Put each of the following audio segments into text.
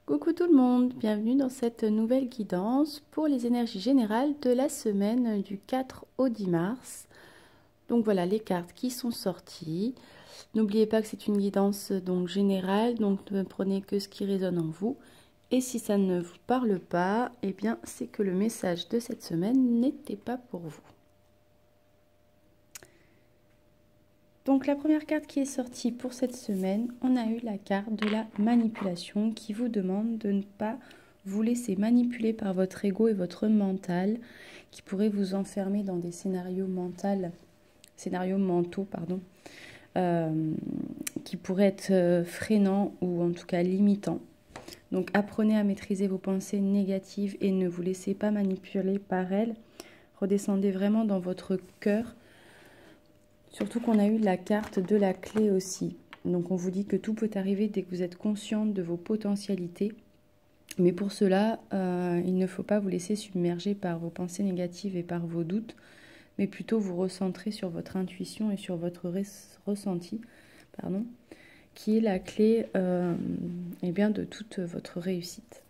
Coucou tout le monde, bienvenue dans cette nouvelle guidance pour les énergies générales de la semaine du 4 au 10 mars. Donc voilà les cartes qui sont sorties. N'oubliez pas que c'est une guidance donc générale, donc ne prenez que ce qui résonne en vous. Et si ça ne vous parle pas, eh bien c'est que le message de cette semaine n'était pas pour vous. Donc la première carte qui est sortie pour cette semaine, on a eu la carte de la manipulation qui vous demande de ne pas vous laisser manipuler par votre ego et votre mental qui pourrait vous enfermer dans des scénarios mentaux, qui pourraient être freinants ou en tout cas limitants. Donc apprenez à maîtriser vos pensées négatives et ne vous laissez pas manipuler par elles. Redescendez vraiment dans votre cœur. Surtout qu'on a eu la carte de la clé aussi. Donc on vous dit que tout peut arriver dès que vous êtes consciente de vos potentialités. Mais pour cela, il ne faut pas vous laisser submerger par vos pensées négatives et par vos doutes, mais plutôt vous recentrer sur votre intuition et sur votre ressenti, qui est la clé de toute votre réussite.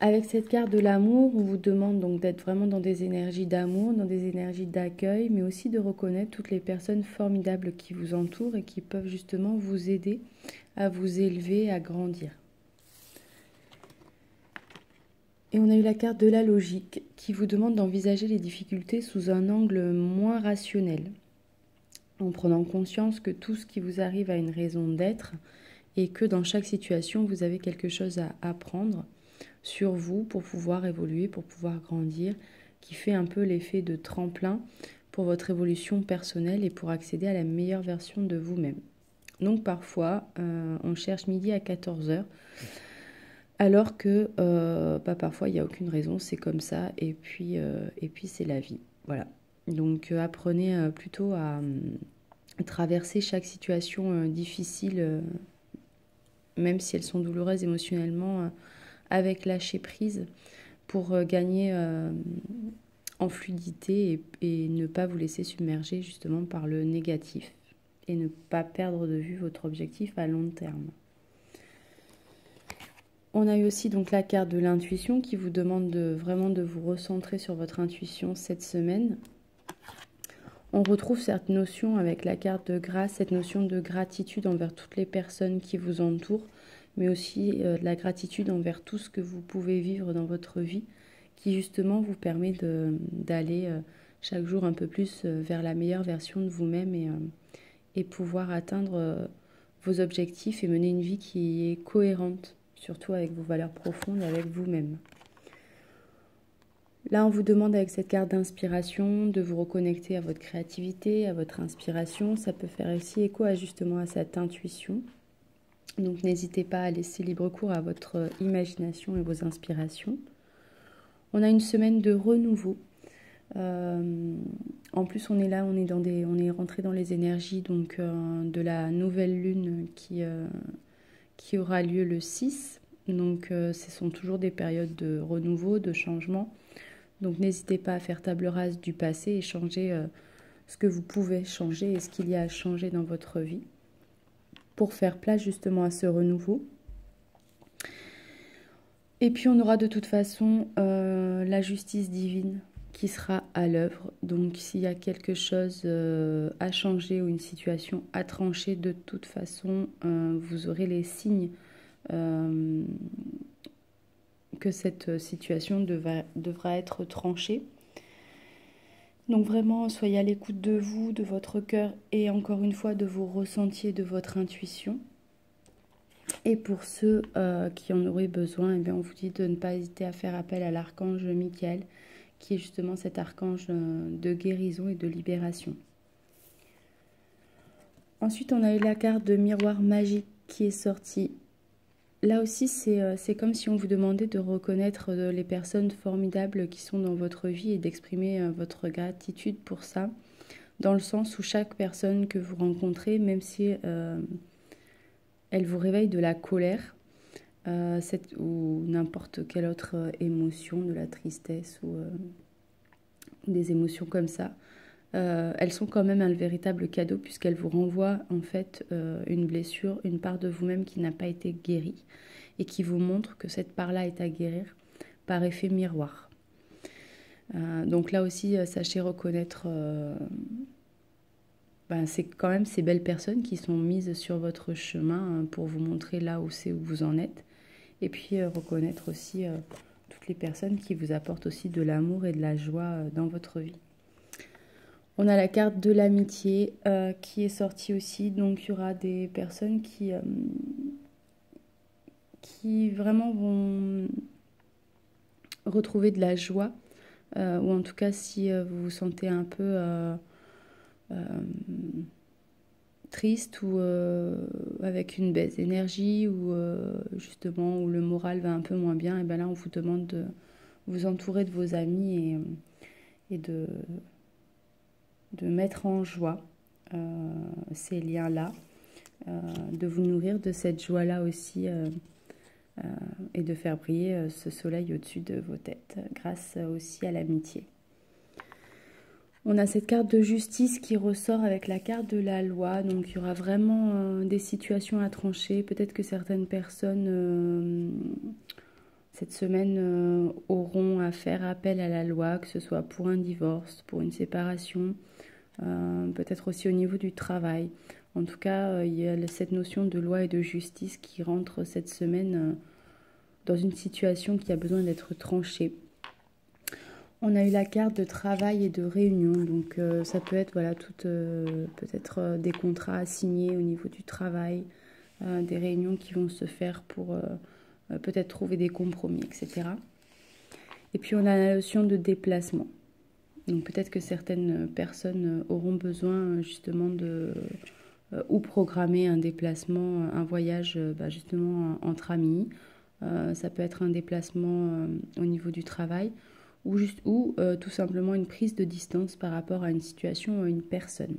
Avec cette carte de l'amour, on vous demande donc d'être vraiment dans des énergies d'amour, dans des énergies d'accueil, mais aussi de reconnaître toutes les personnes formidables qui vous entourent et qui peuvent justement vous aider à vous élever, à grandir. Et on a eu la carte de la logique qui vous demande d'envisager les difficultés sous un angle moins rationnel, en prenant conscience que tout ce qui vous arrive a une raison d'être et que dans chaque situation, vous avez quelque chose à apprendre sur vous pour pouvoir évoluer, pour pouvoir grandir, qui fait un peu l'effet de tremplin pour votre évolution personnelle et pour accéder à la meilleure version de vous-même. Donc parfois, on cherche midi à 14h, alors que parfois il n'y a aucune raison, c'est comme ça, et puis c'est la vie. Voilà. Donc apprenez plutôt à traverser chaque situation difficile, même si elles sont douloureuses émotionnellement, avec lâcher prise pour gagner en fluidité et ne pas vous laisser submerger justement par le négatif et ne pas perdre de vue votre objectif à long terme. On a eu aussi donc la carte de l'intuition qui vous demande vraiment de vous recentrer sur votre intuition cette semaine. On retrouve cette notion avec la carte de grâce, cette notion de gratitude envers toutes les personnes qui vous entourent, mais aussi de la gratitude envers tout ce que vous pouvez vivre dans votre vie, qui justement vous permet d'aller chaque jour un peu plus vers la meilleure version de vous-même et pouvoir atteindre vos objectifs et mener une vie qui est cohérente, surtout avec vos valeurs profondes, avec vous-même. Là, on vous demande avec cette carte d'inspiration de vous reconnecter à votre créativité, à votre inspiration. Ça peut faire aussi écho justement à cette intuition. Donc n'hésitez pas à laisser libre cours à votre imagination et vos inspirations. On a une semaine de renouveau. En plus, on est là, on est rentré dans les énergies donc de la nouvelle lune qui aura lieu le 6. Donc ce sont toujours des périodes de renouveau, de changement. Donc n'hésitez pas à faire table rase du passé et changer ce que vous pouvez changer et ce qu'il y a à changer dans votre vie pour faire place justement à ce renouveau. Et puis on aura de toute façon la justice divine qui sera à l'œuvre. Donc s'il y a quelque chose à changer ou une situation à trancher, de toute façon, vous aurez les signes que cette situation devra être tranchée. Donc vraiment, soyez à l'écoute de vous, de votre cœur et encore une fois de vos ressentis et de votre intuition. Et pour ceux qui en auraient besoin, eh bien, on vous dit de ne pas hésiter à faire appel à l'archange Michael, qui est justement cet archange de guérison et de libération. Ensuite, on a eu la carte de miroir magique qui est sortie. Là aussi, c'est comme si on vous demandait de reconnaître les personnes formidables qui sont dans votre vie et d'exprimer votre gratitude pour ça, dans le sens où chaque personne que vous rencontrez, même si elle vous réveille de la colère ou n'importe quelle autre émotion, de la tristesse ou des émotions comme ça, elles sont quand même un véritable cadeau puisqu'elles vous renvoient en fait une blessure, une part de vous-même qui n'a pas été guérie et qui vous montre que cette part-là est à guérir par effet miroir. Donc là aussi, sachez reconnaître, c'est quand même ces belles personnes qui sont mises sur votre chemin pour vous montrer là où c'est où vous en êtes. Et puis reconnaître aussi toutes les personnes qui vous apportent aussi de l'amour et de la joie dans votre vie. On a la carte de l'amitié qui est sortie aussi. Donc il y aura des personnes qui vraiment vont retrouver de la joie. Ou en tout cas si vous vous sentez un peu triste ou avec une baisse d'énergie ou justement où le moral va un peu moins bien, et bien là on vous demande de vous entourer de vos amis et de mettre en joie ces liens-là, de vous nourrir de cette joie-là aussi et de faire briller ce soleil au-dessus de vos têtes grâce aussi à l'amitié. On a cette carte de justice qui ressort avec la carte de la loi. Donc, il y aura vraiment des situations à trancher. Peut-être que certaines personnes, cette semaine, auront à faire appel à la loi, que ce soit pour un divorce, pour une séparation, peut-être aussi au niveau du travail. En tout cas, il y a cette notion de loi et de justice qui rentre cette semaine dans une situation qui a besoin d'être tranchée. On a eu la carte de travail et de réunion, donc ça peut être voilà, peut-être des contrats à signer au niveau du travail, des réunions qui vont se faire pour peut-être trouver des compromis, etc. Et puis on a la notion de déplacement. Donc peut-être que certaines personnes auront besoin justement de ou programmer un déplacement, un voyage justement entre amis. Ça peut être un déplacement au niveau du travail ou tout simplement une prise de distance par rapport à une situation ou à une personne.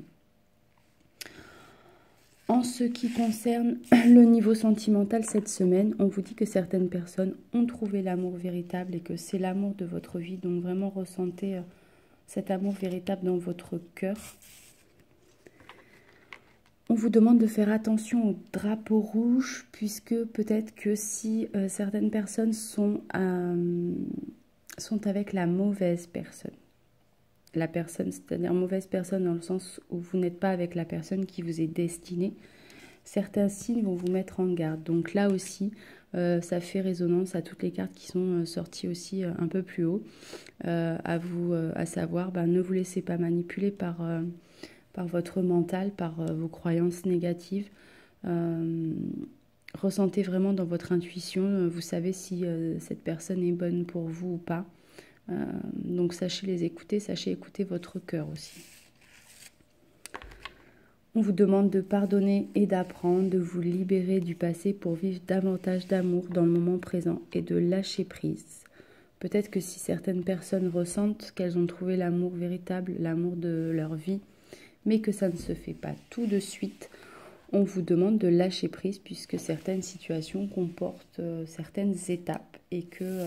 En ce qui concerne le niveau sentimental cette semaine, on vous dit que certaines personnes ont trouvé l'amour véritable et que c'est l'amour de votre vie. Donc vraiment ressentez cet amour véritable dans votre cœur. On vous demande de faire attention au drapeau rouge puisque peut-être que si certaines personnes sont avec la mauvaise personne. La personne, c'est-à-dire mauvaise personne dans le sens où vous n'êtes pas avec la personne qui vous est destinée. Certains signes vont vous mettre en garde. Donc là aussi, ça fait résonance à toutes les cartes qui sont sorties aussi un peu plus haut. À savoir, ne vous laissez pas manipuler par votre mental, par vos croyances négatives. Ressentez vraiment dans votre intuition, vous savez si cette personne est bonne pour vous ou pas. Donc sachez les écouter, sachez écouter votre cœur aussi. On vous demande de pardonner et d'apprendre, de vous libérer du passé pour vivre davantage d'amour dans le moment présent et de lâcher prise. Peut-être que si certaines personnes ressentent qu'elles ont trouvé l'amour véritable, l'amour de leur vie, mais que ça ne se fait pas tout de suite, on vous demande de lâcher prise puisque certaines situations comportent certaines étapes et que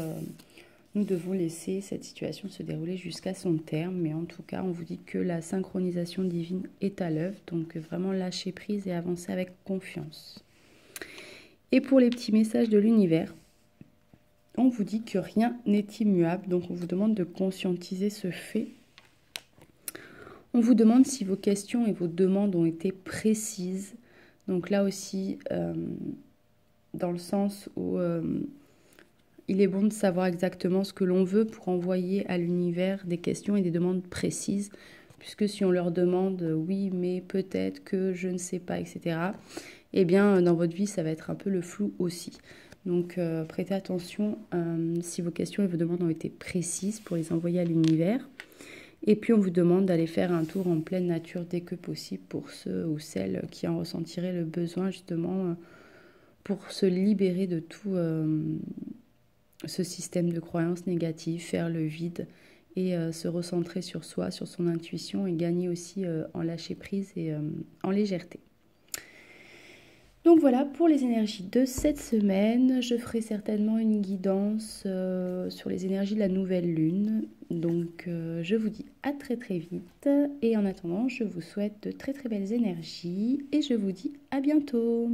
nous devons laisser cette situation se dérouler jusqu'à son terme. Mais en tout cas, on vous dit que la synchronisation divine est à l'œuvre. Donc vraiment lâcher prise et avancer avec confiance. Et pour les petits messages de l'univers, on vous dit que rien n'est immuable. Donc on vous demande de conscientiser ce fait. On vous demande si vos questions et vos demandes ont été précises. Donc là aussi, dans le sens où il est bon de savoir exactement ce que l'on veut pour envoyer à l'univers des questions et des demandes précises. Puisque si on leur demande oui, mais peut-être que je ne sais pas, etc., eh bien, dans votre vie, ça va être un peu le flou aussi. Donc, prêtez attention si vos questions et vos demandes ont été précises pour les envoyer à l'univers. Et puis, on vous demande d'aller faire un tour en pleine nature dès que possible pour ceux ou celles qui en ressentiraient le besoin, justement, pour se libérer de tout ce système de croyances négatives, faire le vide et se recentrer sur soi, sur son intuition et gagner aussi en lâcher prise et en légèreté. Donc voilà pour les énergies de cette semaine. Je ferai certainement une guidance sur les énergies de la nouvelle lune. Donc je vous dis à très très vite. Et en attendant, je vous souhaite de très très belles énergies et je vous dis à bientôt.